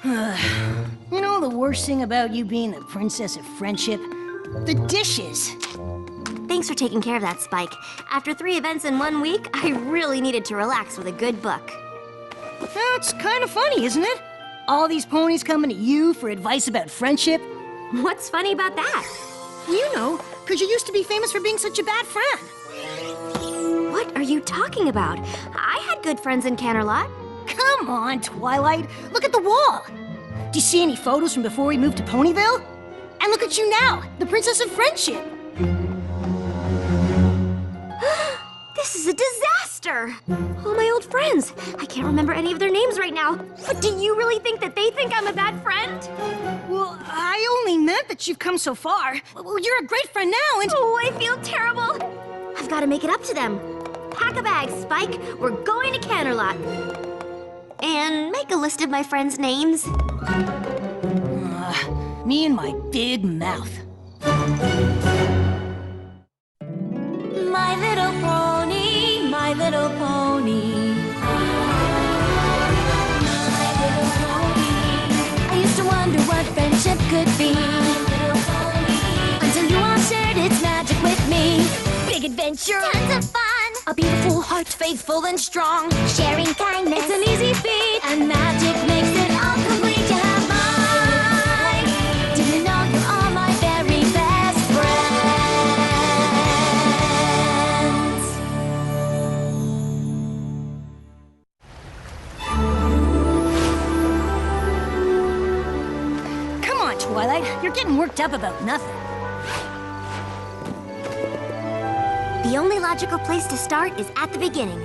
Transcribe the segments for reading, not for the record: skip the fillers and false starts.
You know the worst thing about you being the princess of friendship? The dishes. Thanks for taking care of that, Spike. After 3 events in 1 week, I really needed to relax with a good book. That's kind of funny, isn't it? All these ponies coming to you for advice about friendship. What's funny about that? You know, because you used to be famous for being such a bad friend. What are you talking about? I had good friends in Canterlot. Come on, Twilight. Look at the wall. Do you see any photos from before we moved to Ponyville? And look at you now, the princess of friendship. This is a disaster! All my old friends. I can't remember any of their names right now. But do you really think that they think I'm a bad friend? Well, I only meant that you've come so far. Well, you're a great friend now, and... Oh, I feel terrible. I've got to make it up to them. Pack a bag, Spike. We're going to Canterlot. And make a list of my friends' names. Me and my big mouth. My little pony, my little pony. My little pony. I used to wonder what friendship could be. My little pony. Until you all shared its magic with me. Big adventure. Tons of fun. A beautiful heart, faithful and strong. Sharing kindness. It's an easy feat. And magic makes it all complete. You have mine. Did you know you're all my very best friends? Come on, Twilight. You're getting worked up about nothing. The only logical place to start is at the beginning.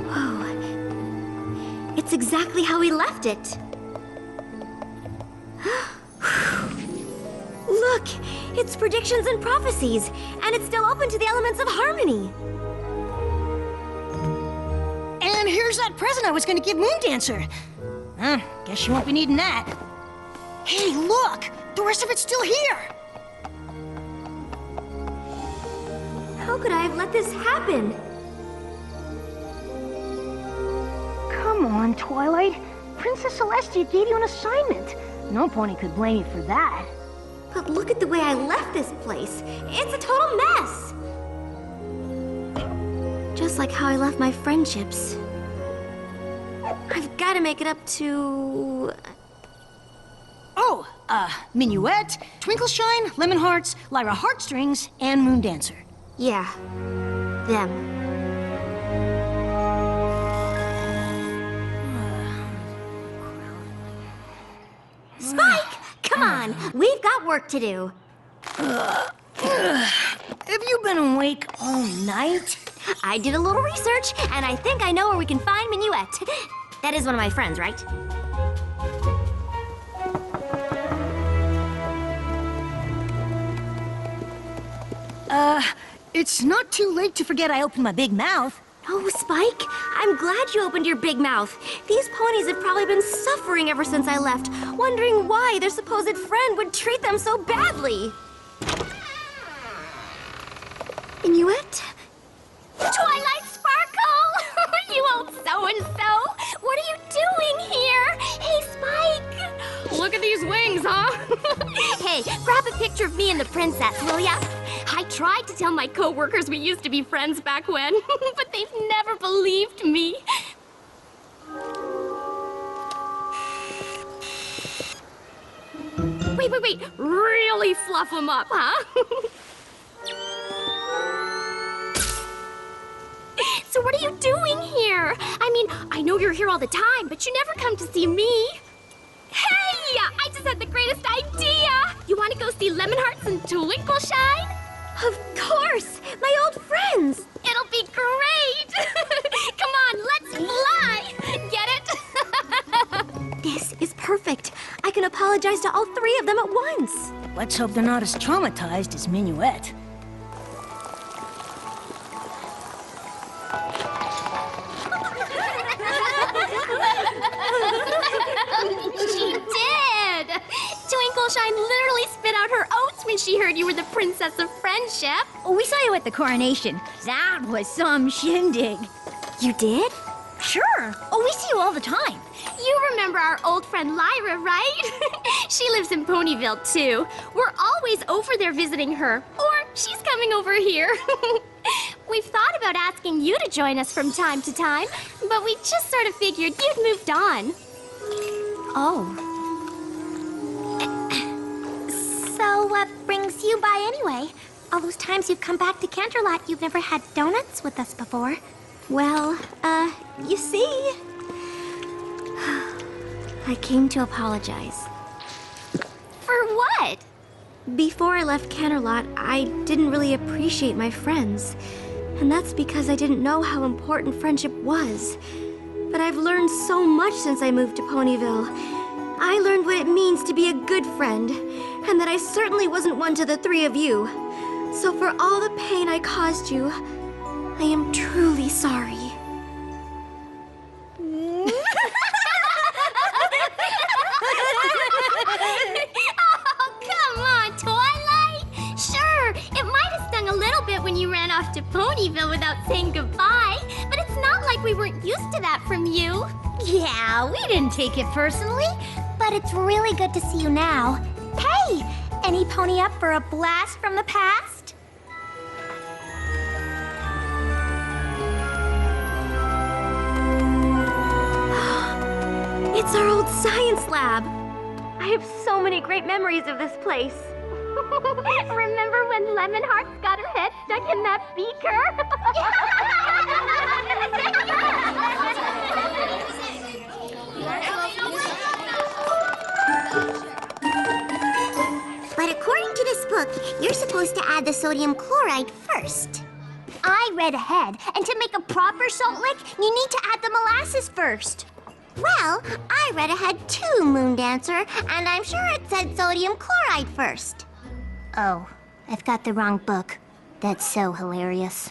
Whoa. It's exactly how we left it. Look, it's predictions and prophecies, and it's still open to the elements of harmony. And here's that present I was going to give Moondancer. Guess you won't be needing that. Hey, look! The rest of it's still here! How could I have let this happen? Come on, Twilight. Princess Celestia gave you an assignment. No pony could blame you for that. But look at the way I left this place. It's a total mess. Just like how I left my friendships. I've got to make it up to... Oh, Minuet, Twinkleshine, Lemon Hearts, Lyra Heartstrings, and Moondancer. Yeah, them. Spike! Come on, we've got work to do. Have you been awake all night? I did a little research, and I think I know where we can find Minuet. That is one of my friends, right? It's not too late to forget I opened my big mouth. Oh, Spike, I'm glad you opened your big mouth. These ponies have probably been suffering ever since I left, wondering why their supposed friend would treat them so badly. Minuet? Twilight Sparkle! You old so-and-so! What are you doing here? Hey, Spike! Look at these wings, huh? Hey, grab a picture of me and the princess, will ya? I tried to tell my co-workers we used to be friends back when, but they've never believed me. Wait. Really fluff them up, huh? So what are you doing here? I mean, I know you're here all the time, but you never come to see me. Hey! I just had the greatest idea! You want to go see Lemon Hearts and Twinkleshine? Of course! My old friends! It'll be great! Come on, let's fly! Get it? This is perfect. I can apologize to all 3 of them at once. Let's hope they're not as traumatized as Minuet. She did! Twinkle Soulshine literally spit out her oats when she heard you were the Princess of Friendship. Oh, we saw you at the coronation. That was some shindig. You did? Sure. Oh, we see you all the time. You remember our old friend Lyra, right? She lives in Ponyville, too. We're always over there visiting her. Or she's coming over here. We've thought about asking you to join us from time to time, but we just sort of figured you'd moved on. Oh. So what brings you by anyway? All those times you've come back to Canterlot, you've never had donuts with us before. Well, you see... I came to apologize. For what? Before I left Canterlot, I didn't really appreciate my friends. And that's because I didn't know how important friendship was. But I've learned so much since I moved to Ponyville. I learned what it means to be a good friend, and that I certainly wasn't one to the three of you. So for all the pain I caused you, I am truly sorry. Oh, come on, Twilight! Sure, it might have stung a little bit when you ran off to Ponyville without saying goodbye, but it's not like we weren't used to that from you. Yeah, we didn't take it personally, but it's really good to see you now. Hey, any pony up for a blast from the past? It's our old science lab. I have so many great memories of this place. Remember when Lemon Hearts got her head stuck in that beaker? But according to this book, you're supposed to add the sodium chloride first. I read ahead, and to make a proper salt lick, you need to add the molasses first. Well, I read ahead too, Moondancer, and I'm sure it said sodium chloride first. Oh, I've got the wrong book. That's so hilarious.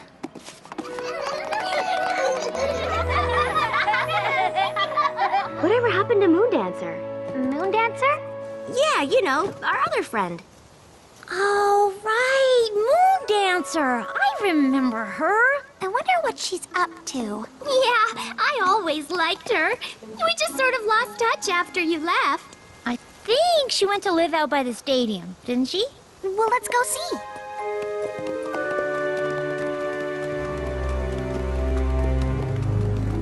Whatever happened to Moondancer? Moondancer? Yeah, you know, our other friend. Oh, right, Moondancer. I remember her. I wonder what she's up to. Yeah, I always liked her. We just sort of lost touch after you left. I think she went to live out by the stadium, didn't she? Well, let's go see.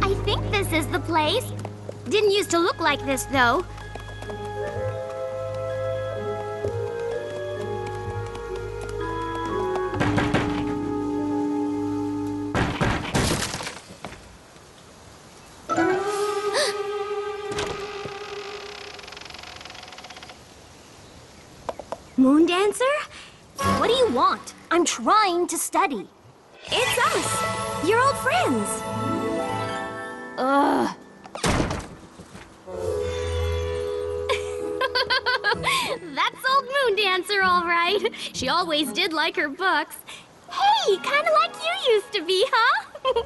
I think this is the place. Didn't used to look like this, though. Moondancer? What do you want? I'm trying to study. It's us, your old friends. Ugh. That's old Moondancer, all right. She always did like her books. Hey, kind of like you used to be, huh?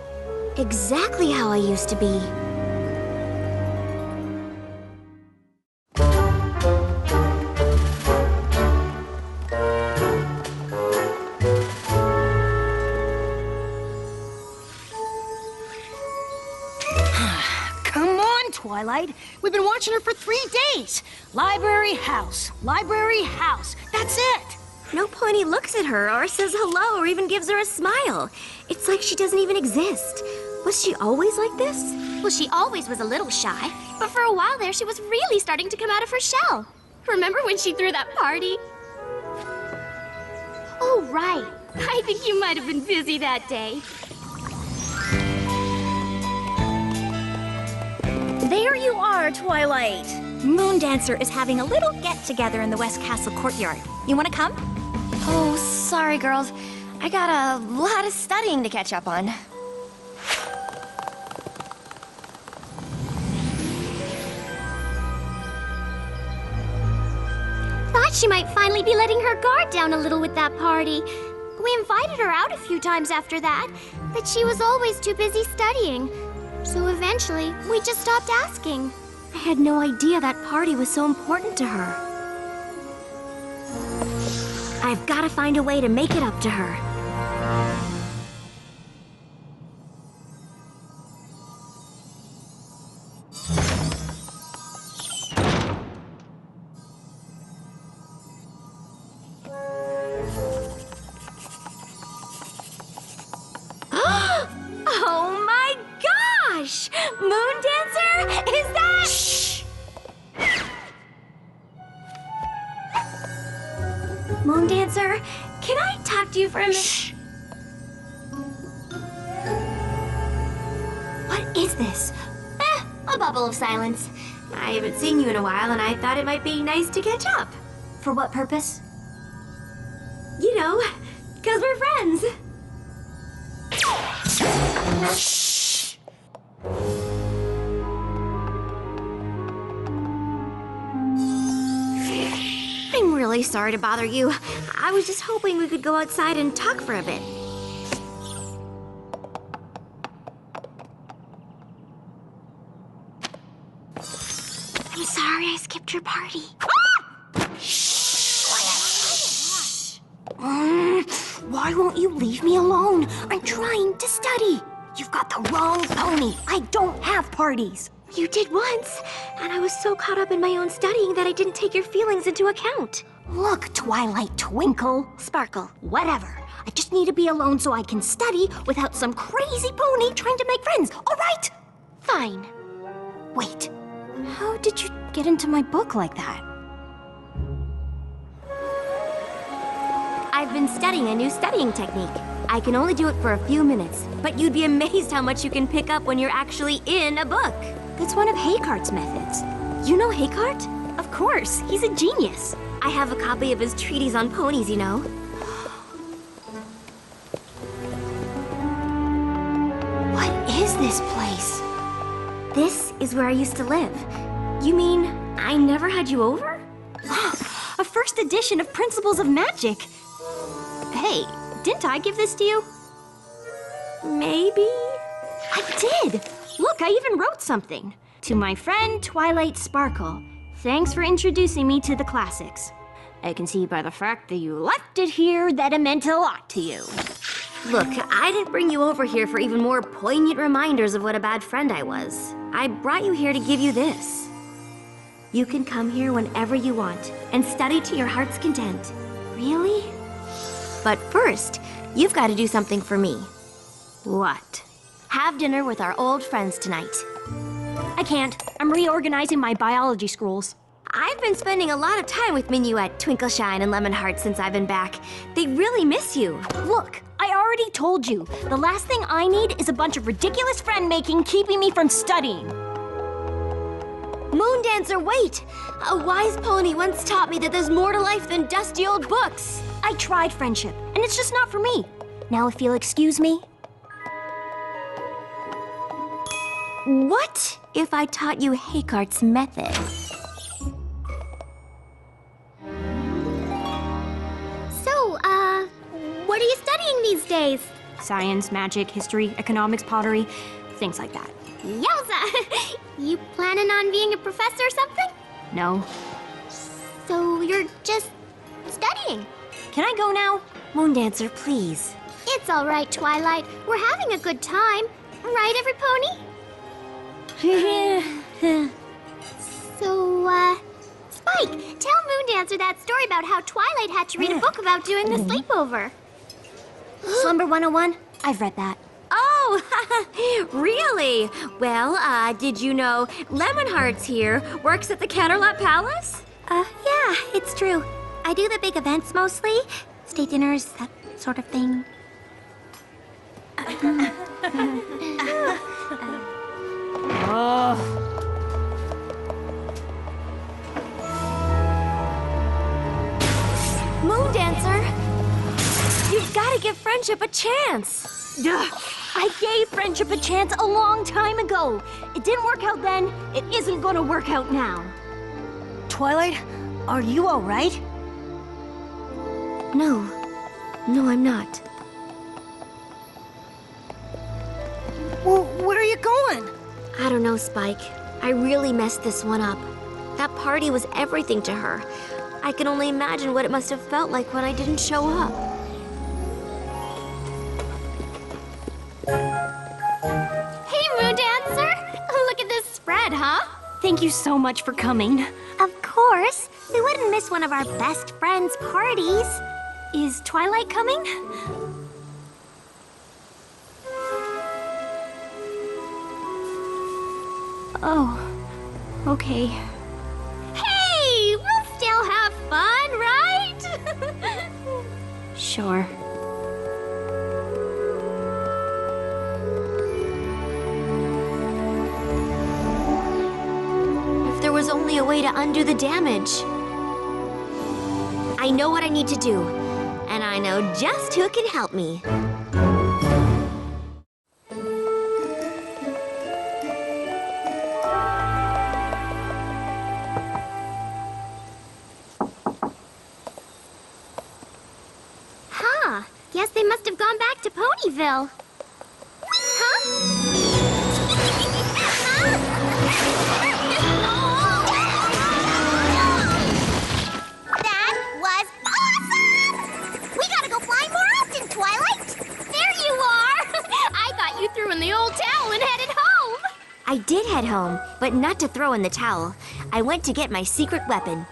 Exactly how I used to be. Come on, Twilight. We've been watching her for 3 days. Library house. Library house. That's it. No pony looks at her or says hello or even gives her a smile. It's like she doesn't even exist. Was she always like this? Well, she always was a little shy, but for a while there, she was really starting to come out of her shell. Remember when she threw that party? Oh, right. I think you might have been busy that day. There you are, Twilight. Moondancer is having a little get-together in the West Castle courtyard. You want to come? Oh, sorry, girls. I got a lot of studying to catch up on. Thought she might finally be letting her guard down a little with that party. We invited her out a few times after that, but she was always too busy studying. So eventually, we just stopped asking. I had no idea that party was so important to her. I've got to find a way to make it up to her. Oh my gosh! Moon Dancer? Is that... Shh! Moon Dancer, can I talk to you for a minute? Shh! What is this? A bubble of silence. I haven't seen you in a while, and I thought it might be nice to catch up. For what purpose? You know, 'cause we're friends. Shh! I'm really sorry to bother you. I was just hoping we could go outside and talk for a bit. I'm sorry I skipped your party. Why won't you leave me alone? I'm trying to study. You've got the wrong pony. I don't have parties. You did once, and I was so caught up in my own studying that I didn't take your feelings into account. Look, Twilight, Twinkle, Sparkle, whatever. I just need to be alone so I can study without some crazy pony trying to make friends, all right? Fine. Wait, how did you get into my book like that? I've been studying a new studying technique. I can only do it for a few minutes, but you'd be amazed how much you can pick up when you're actually in a book. It's one of Haycart's methods. You know Haycart? Of course, he's a genius. I have a copy of his treatise on ponies, you know. What is this place? This is where I used to live. You mean I never had you over? A first edition of Principles of Magic. Hey, didn't I give this to you? Maybe? I did! Look, I even wrote something. To my friend Twilight Sparkle, thanks for introducing me to the classics. I can see by the fact that you left it here that it meant a lot to you. Look, I didn't bring you over here for even more poignant reminders of what a bad friend I was. I brought you here to give you this. You can come here whenever you want and study to your heart's content. Really? But first, you've got to do something for me. What? Have dinner with our old friends tonight. I can't. I'm reorganizing my biology scrolls. I've been spending a lot of time with Minuet, Twinkleshine, and Lemonheart since I've been back. They really miss you. Look, I already told you. The last thing I need is a bunch of ridiculous friend-making keeping me from studying. Moon Dancer, wait! A wise pony once taught me that there's more to life than dusty old books. I tried friendship, and it's just not for me. Now if you'll excuse me. What if I taught you Haycart's method? So, what are you studying these days? Science, magic, history, economics, pottery, things like that. Yowza! You planning on being a professor or something? No. So you're just studying? Can I go now? Moon Dancer, please. It's all right, Twilight. We're having a good time. Right, every pony? So, Spike, tell Moon Dancer that story about how Twilight had to read a book about doing the sleepover. Slumber 101? I've read that. Oh, really? Well, did you know Lemonheart's here works at the Canterlot Palace? Yeah, it's true. I do the big events mostly. State dinners, that sort of thing. Moon Dancer! You've got to give friendship a chance. I gave friendship a chance a long time ago. It didn't work out then. It isn't gonna work out now. Twilight, are you all right? No, I'm not. Well, where are you going? I don't know, Spike. I really messed this one up. That party was everything to her. I can only imagine what it must have felt like when I didn't show up. Hey, Moon Dancer! Look at this spread, huh? Thank you so much for coming. Of course. We wouldn't miss one of our best friends' parties. Is Twilight coming? Oh, okay. Hey! We'll still have fun, right? Sure. If there was only a way to undo the damage. I know what I need to do, and I know just who can help me. Huh. Guess they must have gone back to Ponyville. That was awesome! We gotta go flying more often, Twilight! There you are! I thought you threw in the old towel and headed home. I did head home, but not to throw in the towel. I went to get my secret weapon.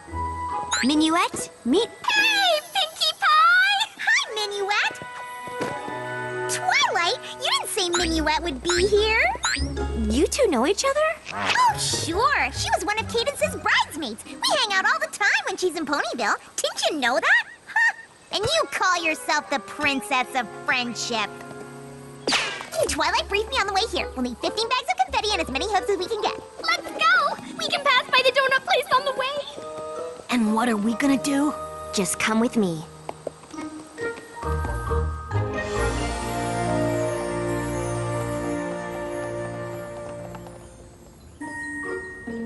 Minuet, meet... Hey, Pinkie Pie! Hi, Minuet! Twilight, you didn't say Minuet would be here. You two know each other? Oh, sure. She was one of Cadence's bridesmaids. We hang out all the time when she's in Ponyville. Didn't you know that? Huh. And you call yourself the Princess of Friendship. Twilight briefed me on the way here. We'll need 15 bags of confetti and as many hooves as we can get. Let's go! We can pass by the donut place on the way. And what are we gonna do? Just come with me.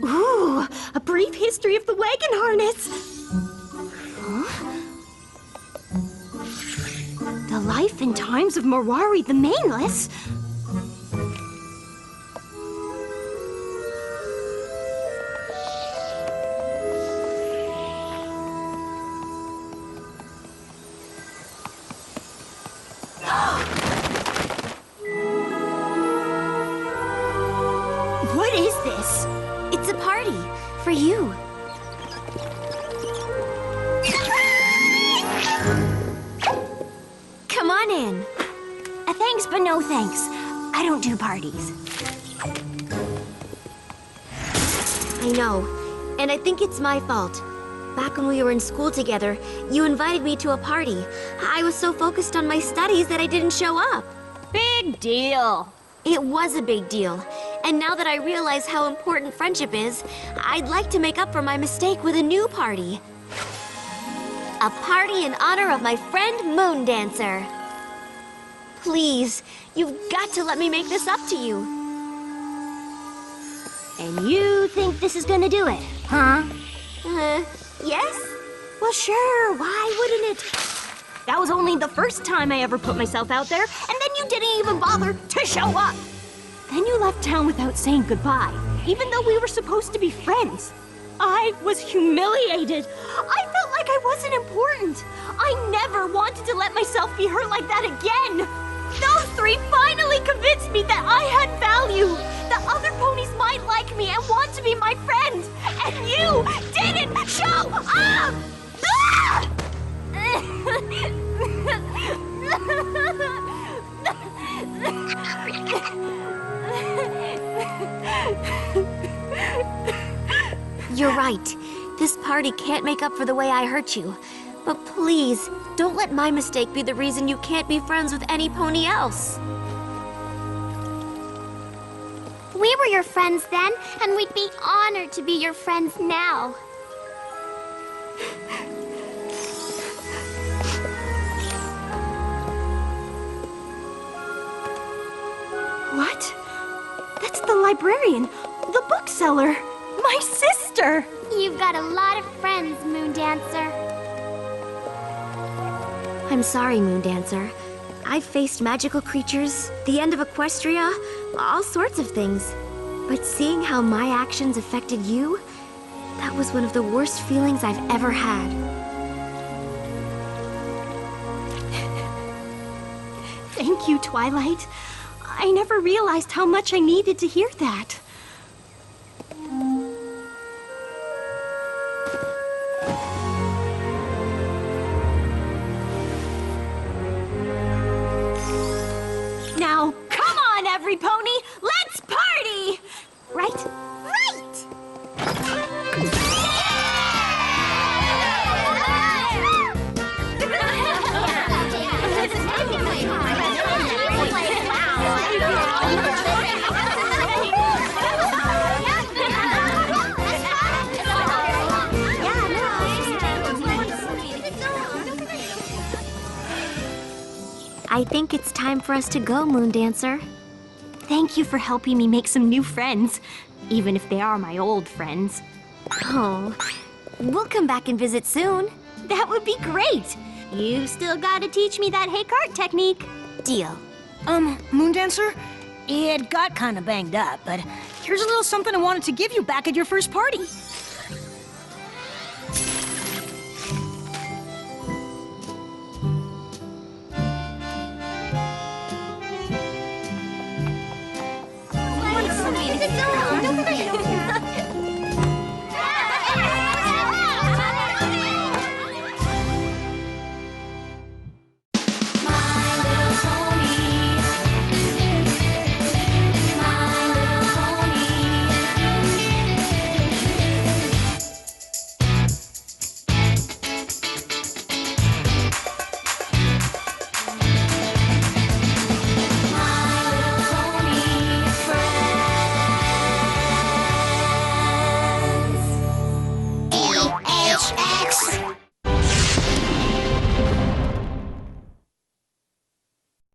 Ooh, a brief history of the wagon harness. The life and times of Marari the Maneless. What is this? It's a party for you. Come on in. Thanks, but no thanks. I don't do parties. I know, and I think it's my fault. Back when we were in school together, you invited me to a party. I was so focused on my studies that I didn't show up. Big deal. It was a big deal. And now that I realize how important friendship is, I'd like to make up for my mistake with a new party. A party in honor of my friend Moon Dancer. Please, you've got to let me make this up to you. And you think this is gonna do it, huh? Yes? Well, sure, why wouldn't it? That was only the first time I ever put myself out there, and then you didn't even bother to show up. Then you left town without saying goodbye, even though we were supposed to be friends. I was humiliated. I felt like I wasn't important. I never wanted to let myself be hurt like that again. Those three finally convinced me that I had value, that other ponies might like me and want to be my friend. And you didn't show up! Ah! You're right. This party can't make up for the way I hurt you. But please, don't let my mistake be the reason you can't be friends with any pony else. We were your friends then, and we'd be honored to be your friends now. What? That's the librarian, the bookseller, my sister. You've got a lot of friends, Moon Dancer. I'm sorry, Moon Dancer. I've faced magical creatures, the end of Equestria, all sorts of things. But seeing how my actions affected you, That was one of the worst feelings I've ever had. Thank you, Twilight. I never realized how much I needed to hear that. Now, come on, every pony! Let's party! Right? Right! I think it's time for us to go, Moon Dancer. Thank you for helping me make some new friends, even if they are my old friends. Oh, we'll come back and visit soon. That would be great! You still gotta teach me that hay cart technique. Deal. Moon Dancer? It got kind of banged up, but here's a little something I wanted to give you back at your first party.